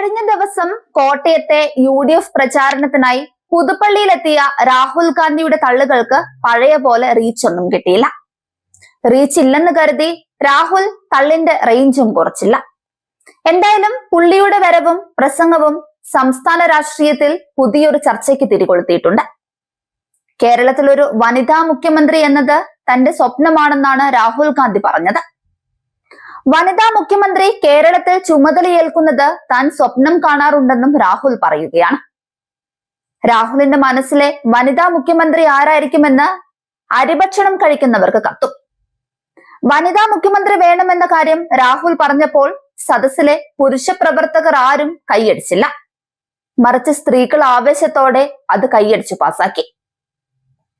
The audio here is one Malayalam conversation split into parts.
കഴിഞ്ഞ ദിവസം കോട്ടയത്തെ UDF പ്രചാരണത്തിനായി പുതുപ്പള്ളിയിലെത്തിയ രാഹുൽ ഗാന്ധിയുടെ തള്ളുകൾക്ക് പഴയ പോലെ റീച്ച് ഒന്നും കിട്ടിയില്ല. റീച്ച് ഇല്ലെന്ന് കരുതി രാഹുൽ തള്ളിന്റെ റേഞ്ചും കുറച്ചില്ല. എന്തായാലും പുള്ളിയുടെ വരവും പ്രസംഗവും സംസ്ഥാന രാഷ്ട്രീയത്തിൽ പുതിയൊരു ചർച്ചയ്ക്ക് തിരികൊളുത്തിയിട്ടുണ്ട്. കേരളത്തിൽ ഒരു വനിതാ മുഖ്യമന്ത്രി എന്നത് തന്റെ സ്വപ്നമാണെന്നാണ് രാഹുൽ ഗാന്ധി പറഞ്ഞത്. വനിതാ മുഖ്യമന്ത്രി കേരളത്തിൽ ചുമതലയേൽക്കുന്നത് താൻ സ്വപ്നം കാണാറുണ്ടെന്നും രാഹുൽ പറയുകയാണ്. രാഹുലിന്റെ മനസ്സിലെ വനിതാ മുഖ്യമന്ത്രി ആരായിരിക്കുമെന്ന് അരിഭക്ഷണം കഴിക്കുന്നവർക്ക് കത്തും. വനിതാ മുഖ്യമന്ത്രി വേണമെന്ന കാര്യം രാഹുൽ പറഞ്ഞപ്പോൾ സദസ്സിലെ പുരുഷ പ്രവർത്തകർ ആരും കൈയടിച്ചില്ല. മറിച്ച് സ്ത്രീകൾ ആവേശത്തോടെ അത് കൈയടിച്ചു പാസാക്കി.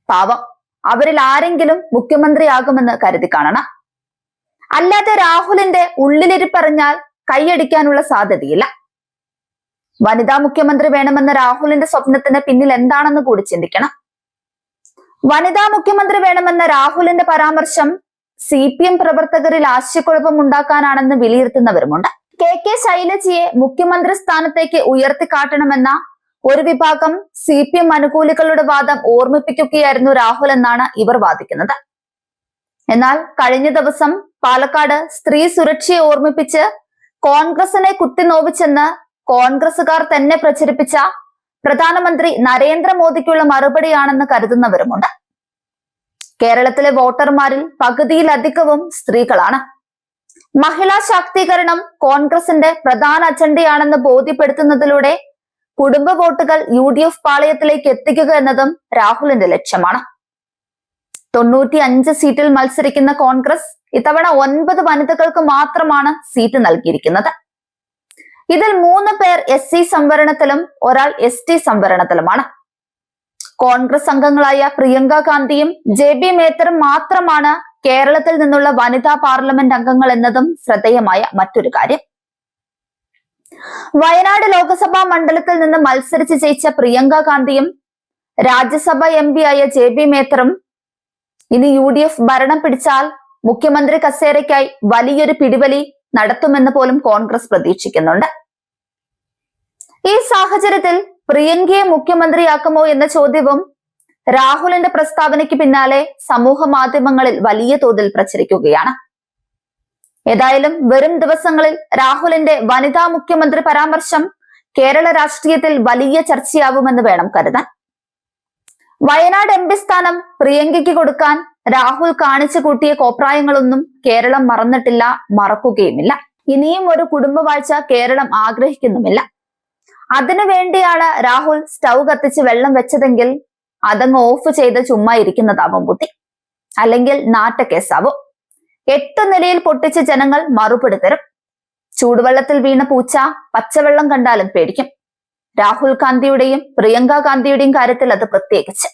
പാവം, അവരിൽ ആരെങ്കിലും മുഖ്യമന്ത്രിയാകുമെന്ന് കരുതി കാണണം. അല്ലാതെ രാഹുലിന്റെ ഉള്ളിലിരിപ്പറഞ്ഞാൽ കൈയടിക്കാനുള്ള സാധ്യതയില്ല. വനിതാ മുഖ്യമന്ത്രി വേണമെന്ന രാഹുലിന്റെ സ്വപ്നത്തിന് പിന്നിൽ എന്താണെന്ന് കൂടി ചിന്തിക്കണം. വനിതാ മുഖ്യമന്ത്രി വേണമെന്ന രാഹുലിന്റെ പരാമർശം CPM പ്രവർത്തകരിൽ ആശയക്കുഴപ്പം ഉണ്ടാക്കാനാണെന്ന് വിലയിരുത്തുന്നവരുമുണ്ട്. KK ശൈലജയെ മുഖ്യമന്ത്രി സ്ഥാനത്തേക്ക് ഉയർത്തിക്കാട്ടണമെന്ന ഒരു വിഭാഗം CPM അനുകൂലികളുടെ വാദം ഓർമ്മിപ്പിക്കുകയായിരുന്നു രാഹുൽ എന്നാണ് ഇവർ വാദിക്കുന്നത്. എന്നാൽ കഴിഞ്ഞ ദിവസം പാലക്കാട് സ്ത്രീ സുരക്ഷയെ ഓർമ്മിപ്പിച്ച് കോൺഗ്രസിനെ കുത്തിനോവിച്ചെന്ന് കോൺഗ്രസുകാർ തന്നെ പ്രചരിപ്പിച്ച പ്രധാനമന്ത്രി നരേന്ദ്രമോദിക്കുള്ള മറുപടിയാണെന്ന് കരുതുന്നവരുമുണ്ട്. കേരളത്തിലെ വോട്ടർമാരിൽ പകുതിയിലധികവും സ്ത്രീകളാണ്. മഹിളാ ശാക്തീകരണം കോൺഗ്രസിന്റെ പ്രധാന അജണ്ടയാണെന്ന് ബോധ്യപ്പെടുത്തുന്നതിലൂടെ കുടുംബ വോട്ടുകൾ UDF പാളയത്തിലേക്ക് എത്തിക്കുക എന്നതും രാഹുലിന്റെ ലക്ഷ്യമാണ്. 95 സീറ്റിൽ മത്സരിക്കുന്ന കോൺഗ്രസ് ഇത്തവണ 9 വനിതകൾക്ക് മാത്രമാണ് സീറ്റ് നൽകിയിരിക്കുന്നത്. ഇതിൽ 3 പേർ SC സംവരണത്തിലും ഒരാൾ ST സംവരണത്തിലുമാണ്. കോൺഗ്രസ് അംഗങ്ങളായ പ്രിയങ്ക ഗാന്ധിയും JB മേത്തറും മാത്രമാണ് കേരളത്തിൽ നിന്നുള്ള വനിതാ പാർലമെന്റ് അംഗങ്ങൾ എന്നതും ശ്രദ്ധേയമായ മറ്റൊരു കാര്യം. വയനാട് ലോക്സഭാ മണ്ഡലത്തിൽ നിന്ന് മത്സരിച്ച് ജയിച്ച പ്രിയങ്ക ഗാന്ധിയും രാജ്യസഭ MP ആയ JB മേത്തറും ഇനി UDF ഭരണം പിടിച്ചാൽ മുഖ്യമന്ത്രി കസേരയ്ക്കായി വലിയൊരു പിടിവലി നടത്തുമെന്ന് പോലും കോൺഗ്രസ് പ്രതീക്ഷിക്കുന്നുണ്ട്. ഈ സാഹചര്യത്തിൽ പ്രിയങ്കയെ മുഖ്യമന്ത്രിയാക്കുമോ എന്ന ചോദ്യവും രാഹുലിന്റെ പ്രസ്താവനയ്ക്ക് പിന്നാലെ സമൂഹ മാധ്യമങ്ങളിൽ വലിയ തോതിൽ പ്രചരിക്കുകയാണ്. ഏതായാലും വരും ദിവസങ്ങളിൽ രാഹുലിന്റെ വനിതാ മുഖ്യമന്ത്രി പരാമർശം കേരള രാഷ്ട്രീയത്തിൽ വലിയ ചർച്ചയാവുമെന്ന് വേണം കരുതാൻ. വയനാട് MP സ്ഥാനം പ്രിയങ്കയ്ക്ക് കൊടുക്കാൻ രാഹുൽ കാണിച്ചു കൂട്ടിയ കോപ്രായങ്ങളൊന്നും കേരളം മറന്നിട്ടില്ല, മറക്കുകയുമില്ല. ഇനിയും ഒരു കുടുംബവാഴ്ച കേരളം ആഗ്രഹിക്കുന്നുമില്ല. അതിനു വേണ്ടിയാണ് രാഹുൽ സ്റ്റൗ കത്തിച്ച് വെള്ളം വെച്ചതെങ്കിൽ അതങ്ങ് ഓഫ് ചെയ്ത് ചുമ്മാ ഇരിക്കുന്നതാവും ബുദ്ധി. അല്ലെങ്കിൽ നാട്ടക്കേസാവും. 8 നിലയിൽ പൊട്ടിച്ച് ജനങ്ങൾ മറുപടി തരും. ചൂടുവെള്ളത്തിൽ വീണ പൂച്ച പച്ചവെള്ളം കണ്ടാലും പേടിക്കും. രാഹുൽ ഗാന്ധിയുടെയും പ്രിയങ്ക ഗാന്ധിയുടെയും കാര്യത്തിൽ അത് പ്രത്യേകിച്ച്.